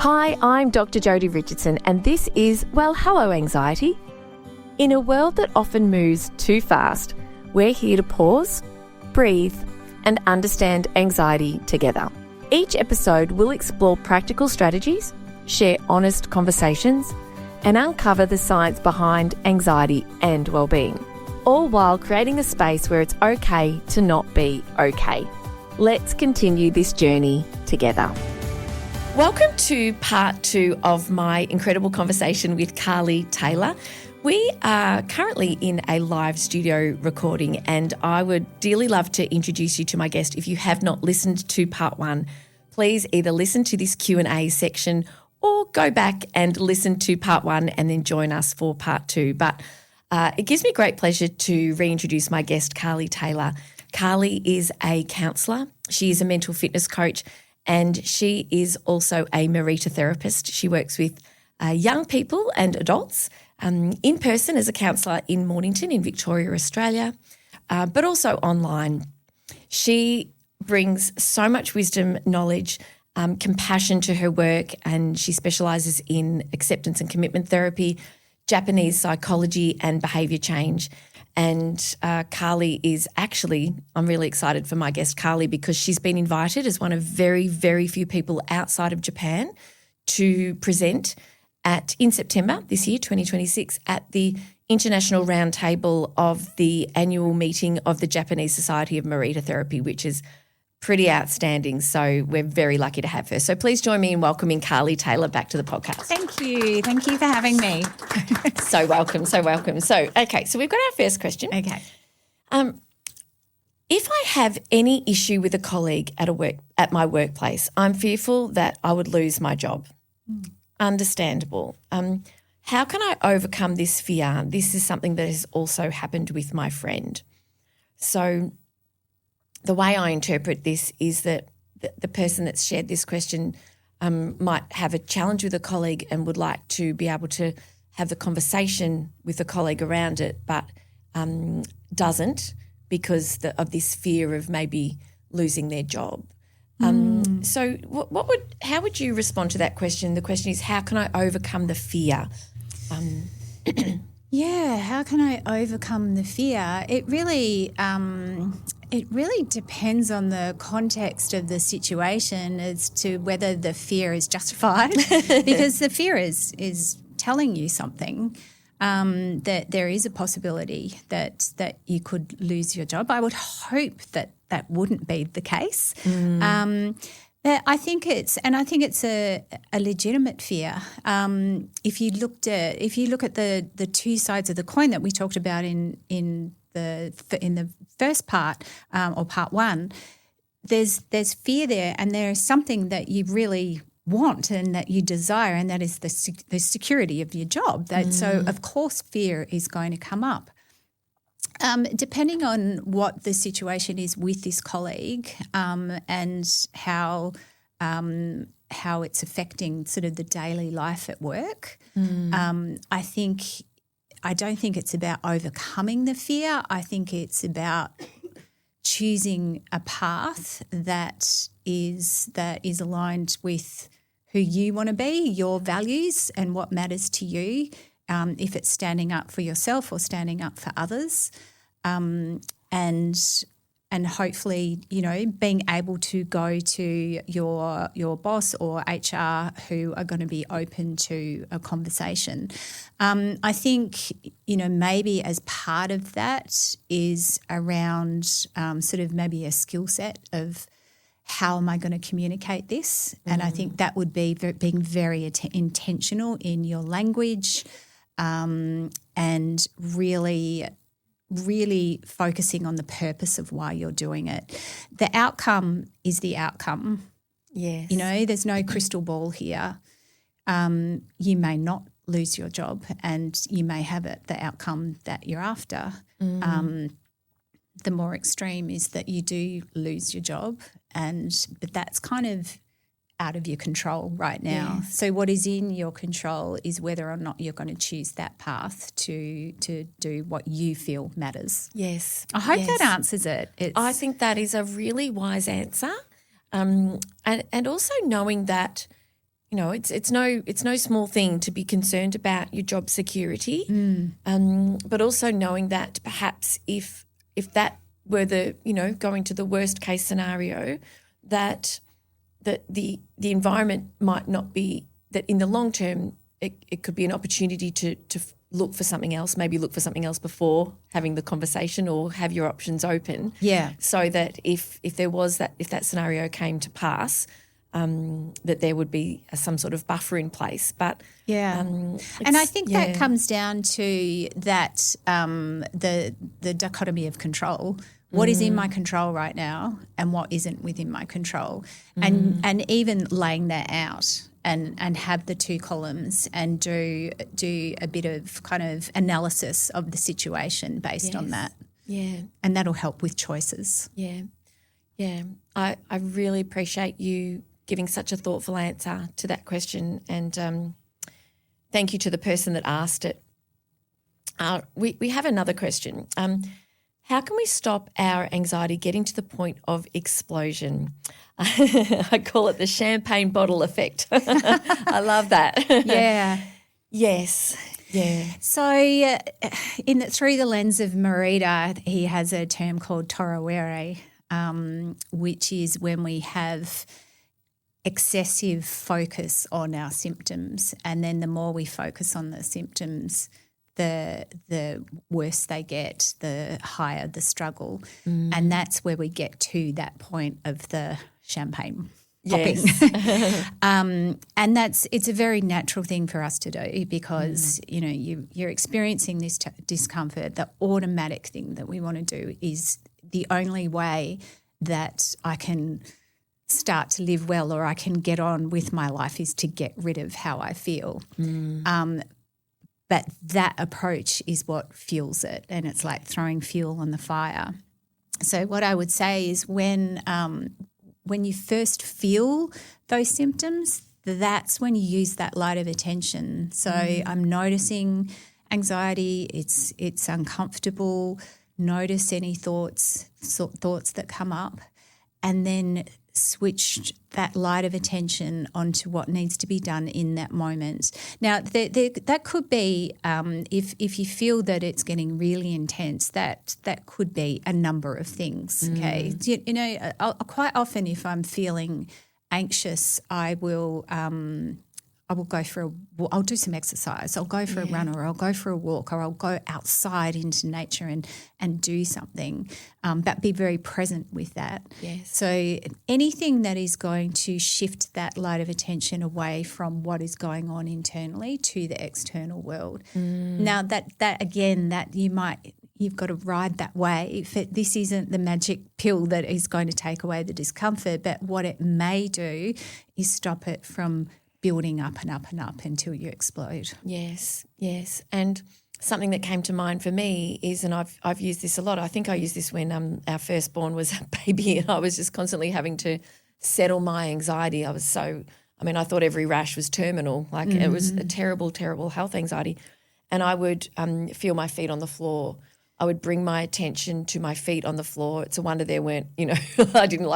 Hi, I'm Dr Jodi Richardson and this is, well, hello anxiety. In a world that often moves too fast, we're here to pause, breathe and understand anxiety together. Each episode will explore practical strategies, share honest conversations and uncover the science behind anxiety and well-being, all while creating a space where it's okay to not be okay. Let's continue this journey together. Welcome to part 2 of my incredible conversation with Carly Taylor. We are currently in a live studio recording and I would dearly love to introduce you to my guest. If you have not listened to part 1, please either listen to this Q&A section or go back and listen to part 1 and then join us for part 2. But it gives me great pleasure to reintroduce my guest, Carly Taylor. Carly is a counsellor. She is a mental fitness coach and she is also a Morita Therapist. She works with young people and adults in person as a counsellor in Mornington in Victoria, Australia, but also online. She brings so much wisdom, knowledge, compassion to her work, and she specialises in acceptance and commitment therapy, Japanese psychology and behaviour change. And Carly is actually, I'm really excited for my guest Carly because she's been invited as one of very, very few people outside of Japan to present in September this year, 2026, at the International Roundtable of the annual meeting of the Japanese Society of Morita Therapy, which is pretty outstanding. So we're very lucky to have her. So please join me in welcoming Carly Taylor back to the podcast. Thank you. Thank you for having me. So welcome, so welcome. So, okay, so we've got our first question. Okay. If I have any issue with a colleague at my workplace, I'm fearful that I would lose my job. Understandable. How can I overcome this fear? This is something that has also happened with my friend. So the way I interpret this is that the person that's shared this question might have a challenge with a colleague and would like to be able to have the conversation with a colleague around it, but doesn't because of this fear of maybe losing their job. So how would you respond to that question? The question is, how can I overcome the fear? Yeah, how can I overcome the fear? It really depends on the context of the situation as to whether the fear is justified because the fear is telling you something, that there is a possibility that you could lose your job. I would hope that wouldn't be the case. But I think it's a legitimate fear. If you look at the two sides of the coin that we talked about in the first part or part 1, there's fear there, and there is something that you really want and that you desire, and that is the security of your job. So of course fear is going to come up. Depending on what the situation is with this colleague and how it's affecting sort of the daily life at work, I don't think it's about overcoming the fear. I think it's about choosing a path that is aligned with who you want to be, your values and what matters to you, if it's standing up for yourself or standing up for others, and hopefully, being able to go to your boss or HR who are going to be open to a conversation. I think, maybe as part of that is around sort of maybe a skill set of how am I going to communicate this? And I think that would be being very intentional in your language and really focusing on the purpose of why you're doing it. The outcome is the outcome. Yes. There's no crystal ball here. You may not lose your job and you may have the outcome that you're after. The more extreme is that you do lose your job, but that's kind of out of your control right now. Yes. So what is in your control is whether or not you're going to choose that path to do what you feel matters. Yes. I hope that answers it. I think that is a really wise answer. And also knowing that, it's no small thing to be concerned about your job security, but also knowing that perhaps if that were going to the worst case scenario, that the environment might not be, that in the long term it could be an opportunity to look for something else, maybe look for something else before having the conversation, or have your options open. Yeah. So that if that scenario came to pass, that there would be some sort of buffer in place. But and I think that comes down to that the dichotomy of control. What is in my control right now, and what isn't within my control, and even laying that out. And have the two columns and do a bit of kind of analysis of the situation based on that. Yeah. And that'll help with choices. Yeah. Yeah. I really appreciate you giving such a thoughtful answer to that question, and thank you to the person that asked it. We have another question. How can we stop our anxiety getting to the point of explosion? I call it the champagne bottle effect. I love that. Yeah. Yes. Yeah. So through the lens of Morita, he has a term called torowere, which is when we have excessive focus on our symptoms, and then the more we focus on the symptoms, the worse they get, the higher the struggle. And that's where we get to that point of the champagne popping. Yes. And it's a very natural thing for us to do, because, you're experiencing this discomfort. The automatic thing that we want to do is the only way that I can start to live well, or I can get on with my life, is to get rid of how I feel. But that approach is what fuels it, and it's like throwing fuel on the fire. So what I would say is when you first feel those symptoms, that's when you use that light of attention. So I'm noticing anxiety, it's uncomfortable, notice any thoughts that come up, and then switch that light of attention onto what needs to be done in that moment. Now, that could be, if you feel that it's getting really intense, that could be a number of things, okay? I'll quite often, if I'm feeling anxious, I will I'll do some exercise. I'll go for a run, or I'll go for a walk, or I'll go outside into nature and do something, but be very present with that. Yes. So anything that is going to shift that light of attention away from what is going on internally to the external world. Now that again, that you've got to ride that wave. This isn't the magic pill that is going to take away the discomfort, but what it may do is stop it from building up and up and up until you explode. Yes, yes. And something that came to mind for me is, and I've used this a lot, I think I used this when our firstborn was a baby, and I was just constantly having to settle my anxiety. I thought every rash was terminal. It was a terrible, terrible health anxiety. And I would feel my feet on the floor. I would bring my attention to my feet on the floor. It's a wonder there weren't, I didn't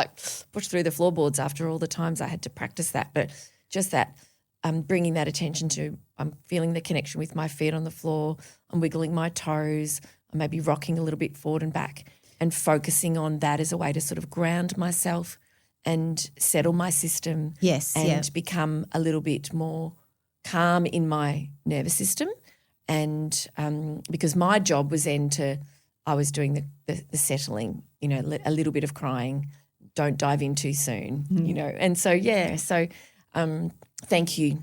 push through the floorboards after all the times I had to practice that. But just that, bringing that attention to, I'm feeling the connection with my feet on the floor, I'm wiggling my toes, I may be rocking a little bit forward and back, and focusing on that as a way to sort of ground myself and settle my system. Yes, and become a little bit more calm in my nervous system. And because my job was I was doing the settling, a little bit of crying, don't dive in too soon, And so, thank you.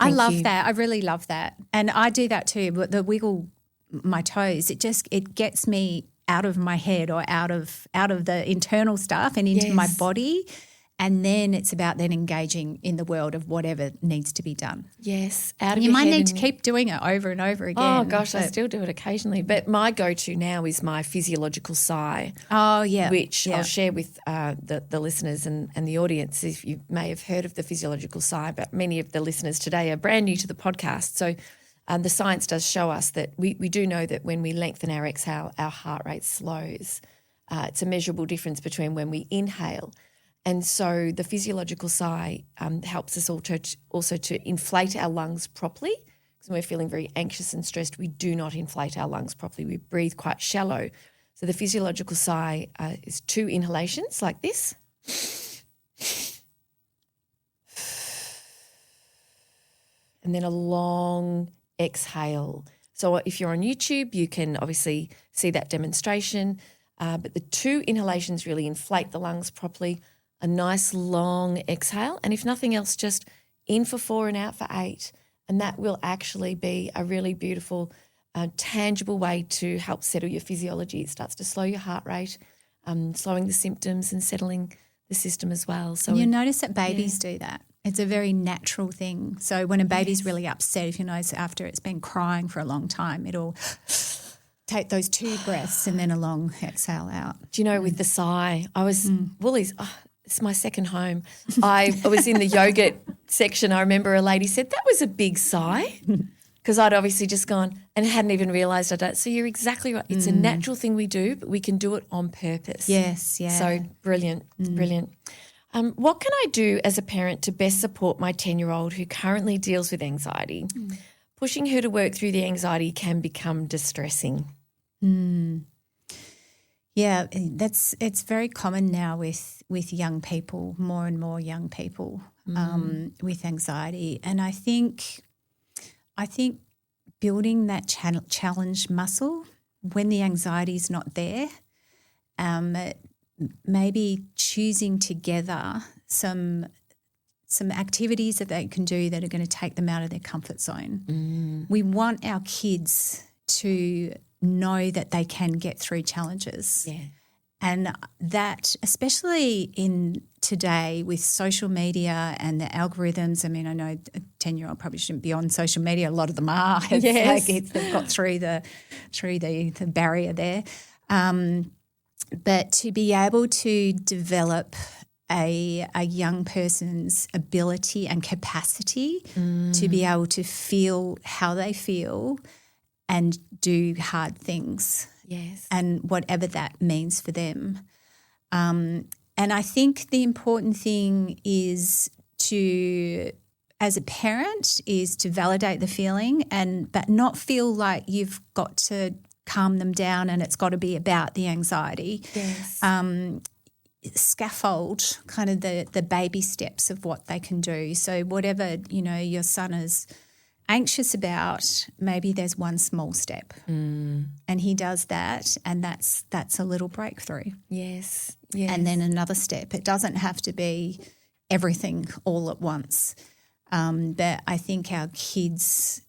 I love that. I really love that. And I do that too, but the wiggle my toes, it gets me out of my head, or out of the internal stuff and into my body. And then it's about engaging in the world of whatever needs to be done. Yes. You might need to keep doing it over and over again. Oh, gosh, I still do it occasionally. But my go-to now is my physiological sigh. Oh, yeah. Which I'll share with the listeners and the audience. If you may have heard of the physiological sigh, but many of the listeners today are brand new to the podcast. So the science does show us that we do know that when we lengthen our exhale, our heart rate slows. It's a measurable difference between when we inhale And so the physiological sigh helps us also to inflate our lungs properly, because when we're feeling very anxious and stressed, we do not inflate our lungs properly. We breathe quite shallow. So the physiological sigh is 2 inhalations like this. And then a long exhale. So if you're on YouTube, you can obviously see that demonstration. But the 2 inhalations really inflate the lungs properly. A nice long exhale. And if nothing else, just in for 4 and out for 8. And that will actually be a really beautiful, tangible way to help settle your physiology. It starts to slow your heart rate, slowing the symptoms and settling the system as well. So you notice that babies do that. It's a very natural thing. So when a baby's really upset, if you notice after it's been crying for a long time, it'll take those 2 breaths and then a long exhale out. Do you know, with the sigh, I was Woolies. It's my second home. I was in the yogurt section. I remember a lady said, that was a big sigh, because I'd obviously just gone and hadn't even realised I'd done it. So you're exactly right. It's a natural thing we do, but we can do it on purpose. Yes, yeah. So brilliant, brilliant. What can I do as a parent to best support my 10-year-old who currently deals with anxiety? Pushing her to work through the anxiety can become distressing. Yeah, it's very common now with young people, more and more young people with anxiety. And I think building that challenge muscle when the anxiety is not there, maybe choosing together some activities that they can do that are going to take them out of their comfort zone. We want our kids to know that they can get through challenges. Yeah. And that, especially in today with social media and the algorithms, I mean, I know a 10-year-old probably shouldn't be on social media. A lot of them are. Yes. They've got through the barrier there. But to be able to develop a young person's ability and capacity to be able to feel how they feel and do hard things. Yes. And whatever that means for them. And I think the important thing is as a parent, is to validate the feeling but not feel like you've got to calm them down and it's got to be about the anxiety. Yes. Scaffold kind of the baby steps of what they can do. So whatever, your son is anxious about, maybe there's one small step and he does that, and that's a little breakthrough. Yes. And then another step. It doesn't have to be everything all at once. But I think our kids,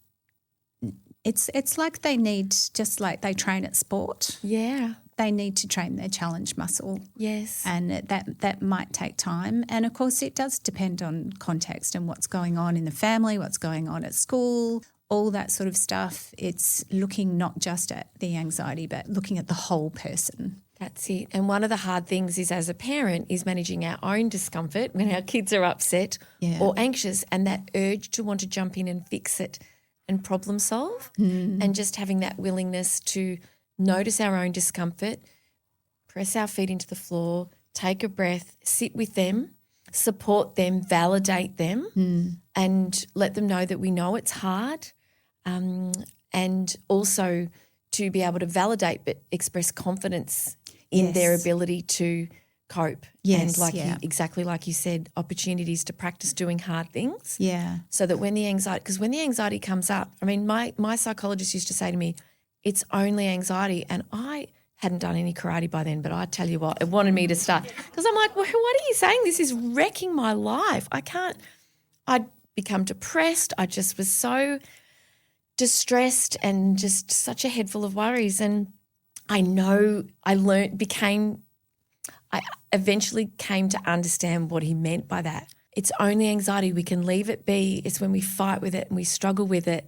it's like they need, just like they train at sport. Yeah. They need to train their challenge muscle. Yes. And that might take time. And, of course, it does depend on context and what's going on in the family, what's going on at school, all that sort of stuff. It's looking not just at the anxiety but looking at the whole person. That's it. And one of the hard things is, as a parent, is managing our own discomfort when our kids are upset or anxious, and that urge to want to jump in and fix it and problem solve, and just having that willingness to notice our own discomfort, press our feet into the floor, take a breath, sit with them, support them, validate them, and let them know that we know it's hard, and also to be able to validate but express confidence in their ability to cope. Yes, And exactly like you said, opportunities to practice doing hard things. Yeah. So that when the anxiety comes up, I mean, my psychologist used to say to me, it's only anxiety. And I hadn't done any karate by then, but I tell you what, it wanted me to start. Because I'm like, well, what are you saying? This is wrecking my life. I'd become depressed. I just was so distressed and just such a head full of worries. And I eventually came to understand what he meant by that. It's only anxiety. We can leave it be. It's when we fight with it and we struggle with it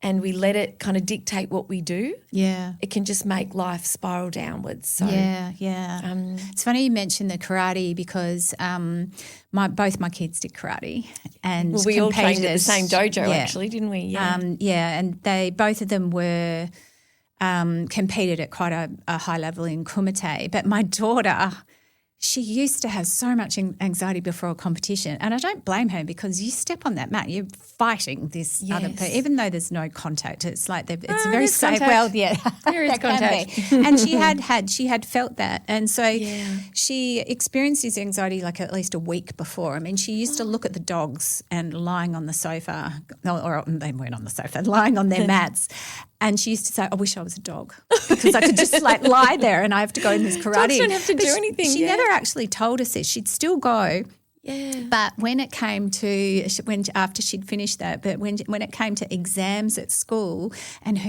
and we let it kind of dictate what we do. Yeah. It can just make life spiral downwards. So, yeah. It's funny you mentioned the karate because both my kids did karate and we all trained at the same dojo actually, didn't we? Yeah. And both of them were competed at quite a high level in kumite. But my daughter, she used to have so much anxiety before a competition, and I don't blame her because you step on that mat, you're fighting this other person, even though there's no contact. It's like it's very safe. Contact. Well, yeah, there is contact, and she had felt that, and so she experienced this anxiety like at least a week before. I mean, she used to look at the dogs and lying on the sofa, or they weren't on the sofa, lying on their mats. And she used to say, I wish I was a dog because I could just like lie there and I have to go in this karate. Dogs don't have to do anything. She never actually told us this. She'd still go. Yeah. But when it came to after she'd finished that, but when it came to exams at school, and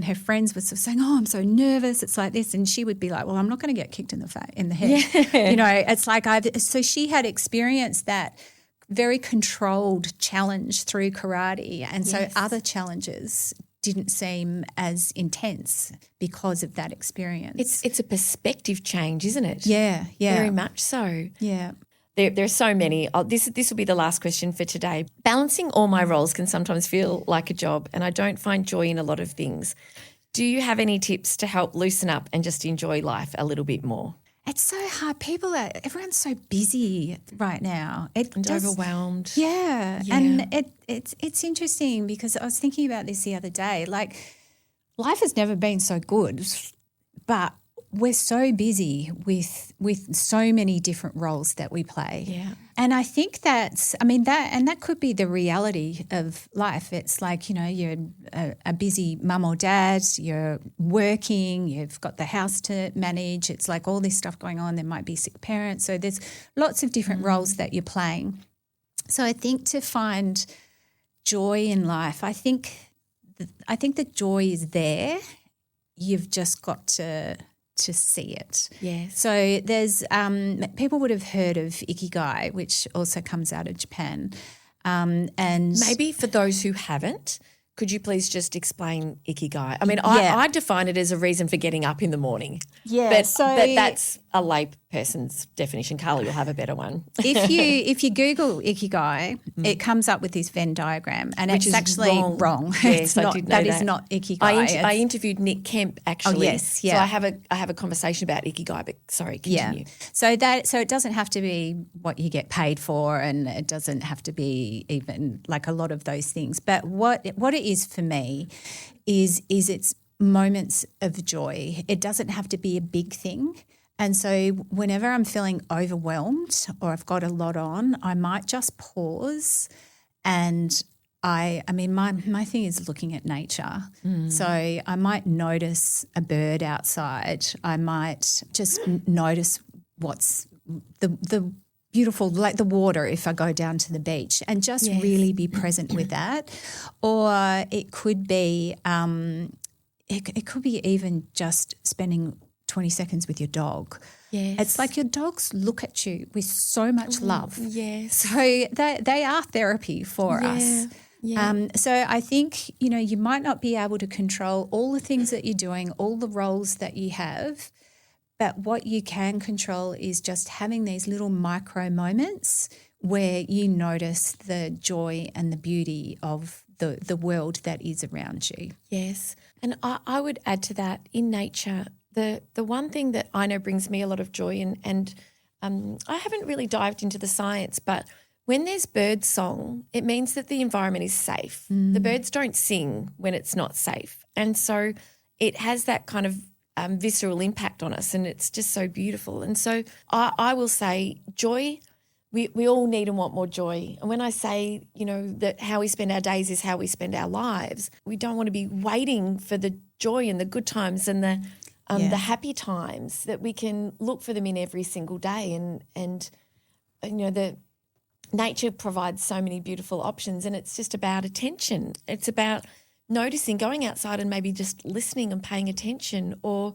her friends were sort of saying, "Oh, I'm so nervous. It's like this," and she would be like, "Well, I'm not going to get kicked in the head." Yeah. You know, it's like so she had experienced that very controlled challenge through karate, and so other challenges didn't seem as intense because of that experience. It's a perspective change, isn't it? Yeah. Very much so. Yeah. There are so many. This will be the last question for today. Balancing all my roles can sometimes feel like a job, and I don't find joy in a lot of things. Do you have any tips to help loosen up and just enjoy life a little bit more? It's so hard. Everyone's so busy right now. Overwhelmed. Yeah. And it's interesting because I was thinking about this the other day. Like, life has never been so good, but we're so busy with so many different roles that we play. Yeah. And I think that could be the reality of life. It's like, you know, you're a busy mum or dad, you're working, you've got the house to manage. It's like all this stuff going on. There might be sick parents. So there's lots of different roles that you're playing. So I think to find joy in life, I think the joy is there. You've just got to see it. Yes. So there's people would have heard of Ikigai, which also comes out of Japan. And maybe for those who haven't, could you please just explain Ikigai? I mean, I define it as a reason for getting up in the morning. Yeah. But that's a lay person's definition. Carly will have a better one. If you Google Ikigai, it comes up with this Venn diagram, and which it's actually wrong. Yes, I did know that. Is not Ikigai. I interviewed Nick Kemp actually. Oh, yes, yeah. So I have a conversation about Ikigai, but sorry, continue. Yeah. So it doesn't have to be what you get paid for, and it doesn't have to be even like a lot of those things. But what it is for me is it's moments of joy. It doesn't have to be a big thing. And so whenever I'm feeling overwhelmed or I've got a lot on, I might just pause, and my thing is looking at nature. So I might notice a bird outside. I might just notice what's the beautiful, like the water if I go down to the beach, and just really be present with that. Or it could be it could be even just spending 20 seconds with your dog. Yes. It's like your dogs look at you with so much love. Yes. So they are therapy for us. Yeah. So I think, you know, you might not be able to control all the things that you're doing, all the roles that you have, but what you can control is just having these little micro moments where you notice the joy and the beauty of the world that is around you. Yes. And I would add to that, in nature, the one thing that I know brings me a lot of joy, and I haven't really dived into the science, but when there's bird song, it means that the environment is safe. The birds don't sing when it's not safe. And so it has that kind of visceral impact on us, and it's just so beautiful. And so I will say joy, we all need and want more joy. And when I say, you know, that how we spend our days is how we spend our lives, we don't want to be waiting for the joy and the good times and the happy times, that we can look for them in every single day. And you know, the nature provides so many beautiful options, and it's just about attention. It's about noticing, going outside and maybe just listening and paying attention, or,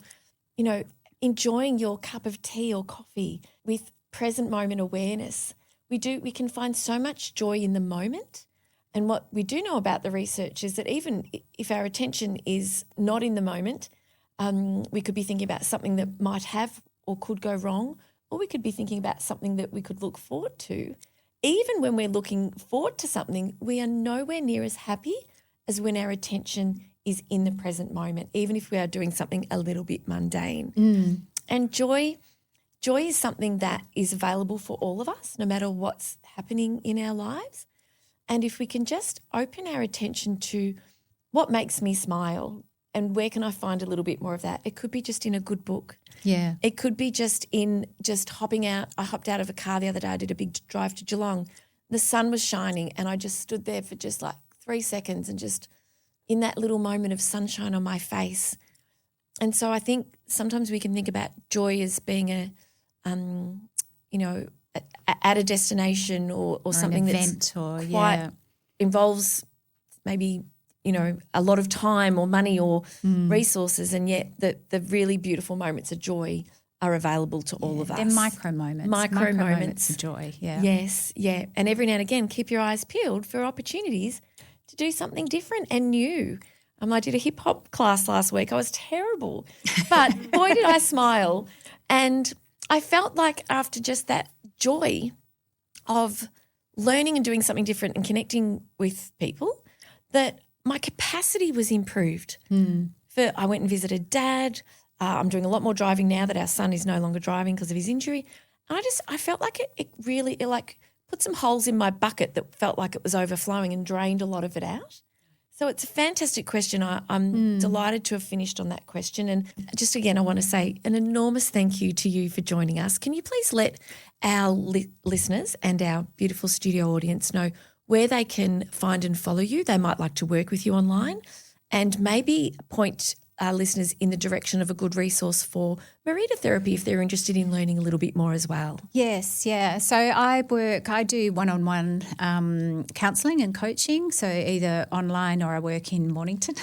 you know, enjoying your cup of tea or coffee with present moment awareness. We can find so much joy in the moment. And what we do know about the research is that even if our attention is not in the moment, we could be thinking about something that might have or could go wrong, or we could be thinking about something that we could look forward to. Even when we're looking forward to something, we are nowhere near as happy as when our attention is in the present moment, even if we are doing something a little bit mundane. And joy joy is something that is available for all of us, no matter what's happening in our lives. And if we can just open our attention to what makes me smile and where can I find a little bit more of that? It could be just in a good book. Yeah. It could be just in hopping out. I hopped out of a car the other day. I did a big drive to Geelong. The sun was shining and I just stood there for just like 3 seconds and just in that little moment of sunshine on my face. And so I think sometimes we can think about joy as being at a destination or something an that's event involves maybe, a lot of time or money or resources, and yet the really beautiful moments of joy are available to all of us. They're micro moments. Micro moments of joy, yeah. Yes, yeah. And every now and again, keep your eyes peeled for opportunities to do something different and new. I did a hip hop class last week. I was terrible, but boy, did I smile. And I felt like after just that joy of learning and doing something different and connecting with people, that my capacity was improved. I went and visited Dad. I'm doing a lot more driving now that our son is no longer driving because of his injury. And I felt like it really put some holes in my bucket that felt like it was overflowing and drained a lot of it out. So it's a fantastic question. I'm delighted to have finished on that question. And just again, I want to say an enormous thank you to you for joining us. Can you please let our listeners and our beautiful studio audience know where they can find and follow you? They might like to work with you online, and maybe point our listeners in the direction of a good resource for Morita Therapy if they're interested in learning a little bit more as well. Yes, yeah. So I do one-on-one counselling and coaching, so either online or I work in Mornington.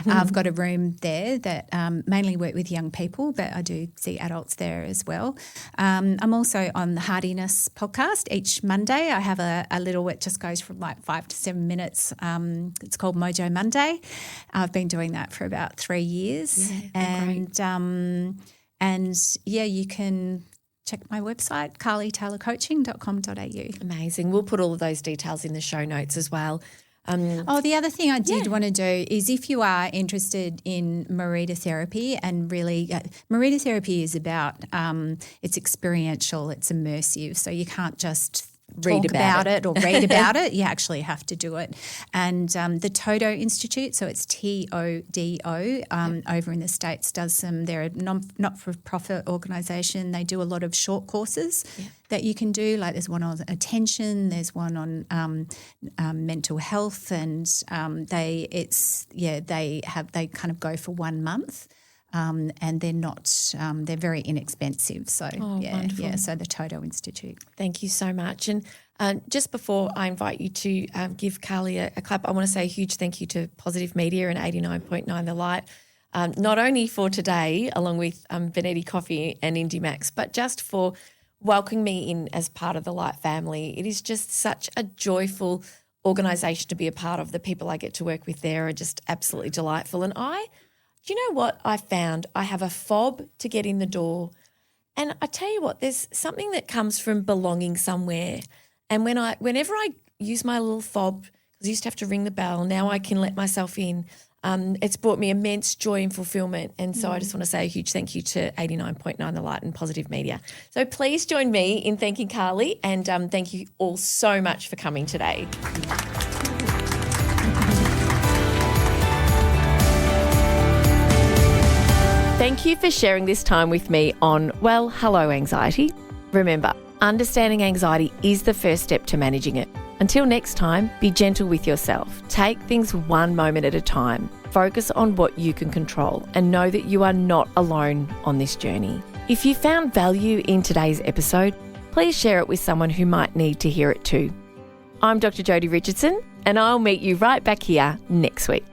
I've got a room there that mainly work with young people, but I do see adults there as well. I'm also on the Hardiness podcast each Monday. I have a little, it just goes from like 5 to 7 minutes. It's called Mojo Monday. I've been doing that for about 3 years. You can check my website, carlytaylorcoaching.com.au. Amazing. We'll put all of those details in the show notes as well. The other thing I did want to do is if you are interested in Morita Therapy, and really Morita Therapy is about it's experiential, it's immersive, so you can't just talk about it or read about it. You actually have to do it. And the Todo Institute, so it's TODO, over in the States, they're a not-for-profit organisation. They do a lot of short courses that you can do. Like there's one on attention, there's one on mental health, and they kind of go for 1 month. And they're not, they're very inexpensive. So, wonderful. So the Todo Institute. Thank you so much. And just before I invite you to give Carly a clap, I want to say a huge thank you to Positive Media and 89.9 The Light, not only for today, along with Benetti Coffee and IndieMax, but just for welcoming me in as part of the Light family. It is just such a joyful organisation to be a part of. The people I get to work with there are just absolutely delightful. And do you know what I found? I have a fob to get in the door. And I tell you what, there's something that comes from belonging somewhere. And whenever I use my little fob, because I used to have to ring the bell, now I can let myself in. It's brought me immense joy and fulfillment. And so I just want to say a huge thank you to 89.9 The Light and Positive Media. So please join me in thanking Carly, and thank you all so much for coming today. Thank you for sharing this time with me on Hello Anxiety. Remember, understanding anxiety is the first step to managing it. Until next time, be gentle with yourself. Take things one moment at a time. Focus on what you can control and know that you are not alone on this journey. If you found value in today's episode, please share it with someone who might need to hear it too. I'm Dr Jodi Richardson, and I'll meet you right back here next week.